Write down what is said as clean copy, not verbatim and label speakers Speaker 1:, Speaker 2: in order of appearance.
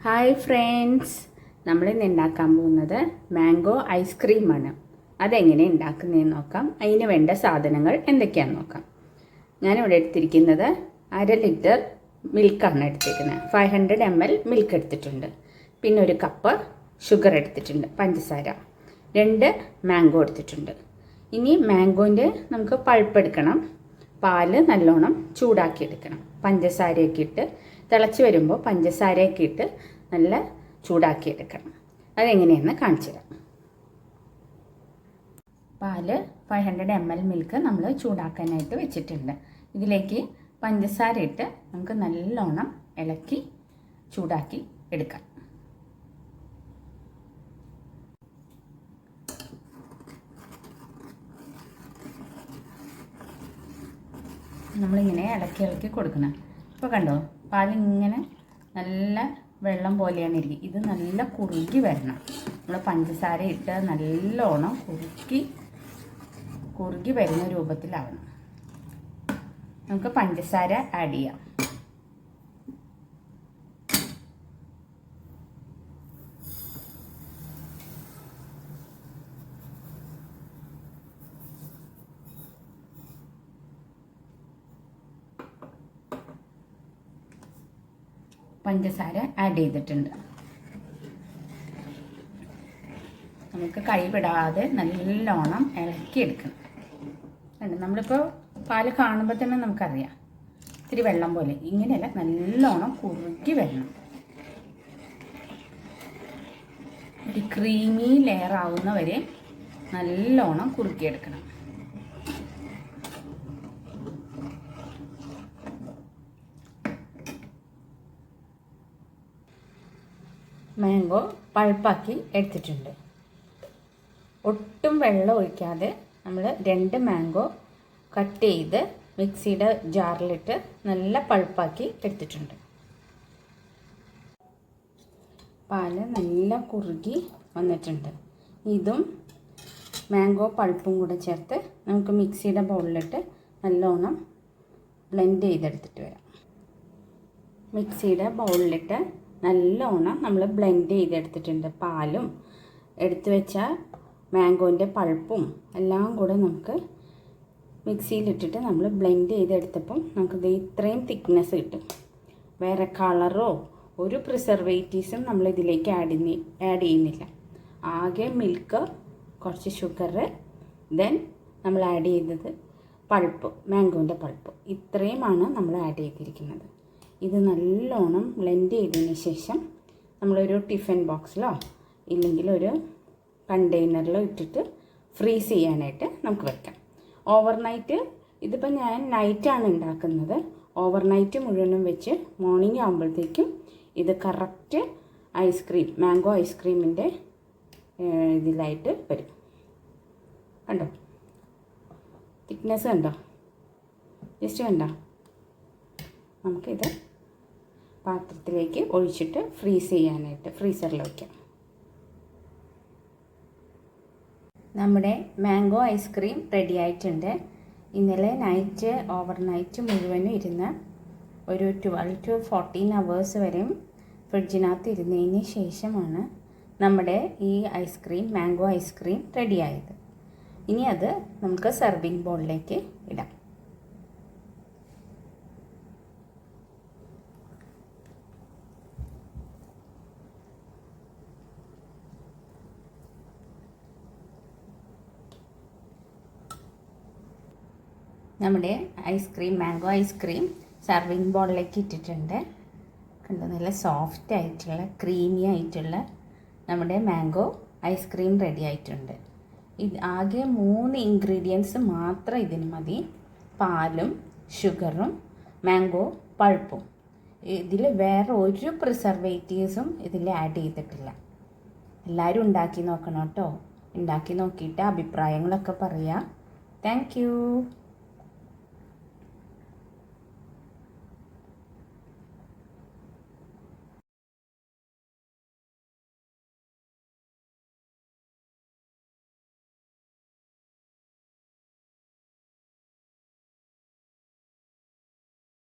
Speaker 1: Hi friends, നമ്മളിന്ന് ഉണ്ടാക്കാൻ പോകുന്നത് മാംഗോ ഐസ്ക്രീമാണ്. അതെങ്ങനെ ഉണ്ടാക്കുന്നതെന്ന് നോക്കാം. അതിന് വേണ്ട സാധനങ്ങൾ എന്തൊക്കെയാണെന്ന് നോക്കാം. ഞാനിവിടെ എടുത്തിരിക്കുന്നത് 1/2 ലിറ്റർ മിൽക്കാണ് എടുത്തിരിക്കുന്നത്. 500 ml മിൽക്ക് എടുത്തിട്ടുണ്ട്. പിന്നെ 1 കപ്പ് ഷുഗർ എടുത്തിട്ടുണ്ട്, പഞ്ചസാര. 2 മാംഗോ എടുത്തിട്ടുണ്ട്. ഇനി മാംഗോൻ്റെ നമുക്ക് പൾപ്പ് എടുക്കണം. പാല് നല്ലോണം ചൂടാക്കി എടുക്കണം. പഞ്ചസാരയൊക്കെ ഇട്ട് തിളച്ച് വരുമ്പോൾ പഞ്ചസാരയൊക്കെ ഇട്ട് നല്ല ചൂടാക്കി എടുക്കണം. അതെങ്ങനെയെന്ന് കാണിച്ചു തരാം. പാല് 500 ml മിൽക്ക് നമ്മൾ ചൂടാക്കാനായിട്ട് വെച്ചിട്ടുണ്ട്. ഇതിലേക്ക് പഞ്ചസാര ഇട്ട് നമുക്ക് നല്ലോണം ഇളക്കി ചൂടാക്കി എടുക്കാം. നമ്മളിങ്ങനെ ഇളക്കി കൊടുക്കണം. ഇപ്പോൾ കണ്ടോ, പാലിങ്ങനെ നല്ല വെള്ളം പോലെയാണ് ഇരിക്കുക. ഇത് നല്ല കുറുകി വരണം. നമ്മൾ പഞ്ചസാര ഇട്ട് നല്ലോണം കുറുകി വരുന്ന രൂപത്തിലാവണം. നമുക്ക് പഞ്ചസാര ആഡ് ചെയ്യാം. പഞ്ചസാര ആഡ് ചെയ്തിട്ടുണ്ട്. നമുക്ക് കൈ വിടാതെ നല്ലോണം ഇളക്കിയെടുക്കണം. നമ്മളിപ്പോൾ പാല് കാണുമ്പോൾ തന്നെ നമുക്കറിയാം ഇത്തിരി വെള്ളം പോലെ. ഇങ്ങനെയല്ല, നല്ലോണം കുറുകി വരണം. ഒരു ക്രീമി ലെയർ ആവുന്നവരെ നല്ലോണം കുറുക്കിയെടുക്കണം. മാംഗോ പൾപ്പാക്കി എടുത്തിട്ടുണ്ട്. ഒട്ടും വെള്ളം ഒഴിക്കാതെ നമ്മൾ 2 മാംഗോ കട്ട് ചെയ്ത് മിക്സിയുടെ ജാറിലിട്ട് നല്ല പൾപ്പാക്കി എടുത്തിട്ടുണ്ട്. പാല് നല്ല കുറുകി വന്നിട്ടുണ്ട്. ഇതും മാംഗോ പൾപ്പും കൂടെ ചേർത്ത് നമുക്ക് മിക്സിയുടെ ബൗളിലിട്ട് നല്ലോണം ബ്ലെൻഡ് ചെയ്തെടുത്തിട്ട് വരാം. മിക്സിയുടെ ബൗളിലിട്ട് നല്ലോണം നമ്മൾ ബ്ലെൻഡ് ചെയ്തെടുത്തിട്ടുണ്ട്. പാലും എടുത്തു വെച്ച മാംഗോൻ്റെ പൾപ്പും എല്ലാം കൂടെ നമുക്ക് മിക്സിയിലിട്ടിട്ട് നമ്മൾ ബ്ലെൻഡ് ചെയ്തെടുത്തപ്പം നമുക്ക് ഇത്രയും തിക്നെസ് കിട്ടും. വേറെ കളറോ ഒരു പ്രിസർവേറ്റീവ്സും നമ്മൾ ഇതിലേക്ക് ആഡ് ചെയ്യുന്നില്ല. ആകെ മിൽക്ക്, കുറച്ച് ഷുഗർ, ദെൻ നമ്മൾ ആഡ് ചെയ്തത് പൾപ്പ്, മാംഗോൻ്റെ പൾപ്പ്. ഇത്രയുമാണ് നമ്മൾ ആഡ് ചെയ്തിരിക്കുന്നത്. ഇത് നല്ലോണം ബ്ലെൻഡ് ചെയ്തതിന് ശേഷം നമ്മളൊരു ടിഫിൻ ബോക്സിലോ ഇല്ലെങ്കിൽ ഒരു കണ്ടെയ്നറിലോ ഇട്ടിട്ട് ഫ്രീസ് ചെയ്യാനായിട്ട് നമുക്ക് വെക്കാം. ഓവർനൈറ്റ്, ഇതിപ്പോൾ ഞാൻ നൈറ്റാണ് ഉണ്ടാക്കുന്നത്. ഓവർനൈറ്റ് മുഴുവനും വെച്ച് മോർണിംഗ് ആകുമ്പോഴത്തേക്കും ഇത് കറക്റ്റ് ഐസ്ക്രീം, മാംഗോ ഐസ്ക്രീമിൻ്റെ ഇതിലായിട്ട് വരും. കണ്ടോ, തിക്നെസ് കണ്ടോ, ജസ്റ്റ് കണ്ടോ. നമുക്കിത് പാത്രത്തിലേക്ക് ഒഴിച്ചിട്ട് ഫ്രീസ് ചെയ്യാനായിട്ട് ഫ്രീസറിൽ വയ്ക്കാം. നമ്മുടെ മാംഗോ ഐസ്ക്രീം റെഡി ആയിട്ടുണ്ട്. ഇന്നലെ നൈറ്റ് ഓവർനൈറ്റ് മുഴുവനും ഇരുന്ന് ഒരു 12 to 14 hours വരെയും ഫ്രിഡ്ജിനകത്ത് ഇരുന്നതിന് ശേഷമാണ് നമ്മുടെ ഈ ഐസ്ക്രീം, മാംഗോ ഐസ്ക്രീം റെഡിയായത്. ഇനി അത് നമുക്ക് സെർവിങ് ബൗളിലേക്ക് ഇടാം. നമ്മുടെ ഐസ്ക്രീം, മാംഗോ ഐസ്ക്രീം സർവിങ് ബോളിലേക്ക് ഇട്ടിട്ടുണ്ട്. കണ്ടോ, നല്ല സോഫ്റ്റ് ആയിട്ടുള്ള ക്രീമി ആയിട്ടുള്ള നമ്മുടെ മാംഗോ ഐസ്ക്രീം റെഡി ആയിട്ടുണ്ട്. ഇത് ആകെ 3 ഇൻഗ്രീഡിയൻസ് മാത്രം ഇതിന് മതി. പാലും ഷുഗറും മാംഗോ പൾപ്പും. ഇതിൽ വേറെ ഒരു പ്രിസർവേറ്റീവ്സും ഇതിൽ ആഡ് ചെയ്തിട്ടില്ല. എല്ലാവരും ഉണ്ടാക്കി നോക്കണം കേട്ടോ. ഉണ്ടാക്കി നോക്കിയിട്ട് അഭിപ്രായങ്ങളൊക്കെ പറയാം. Thank you.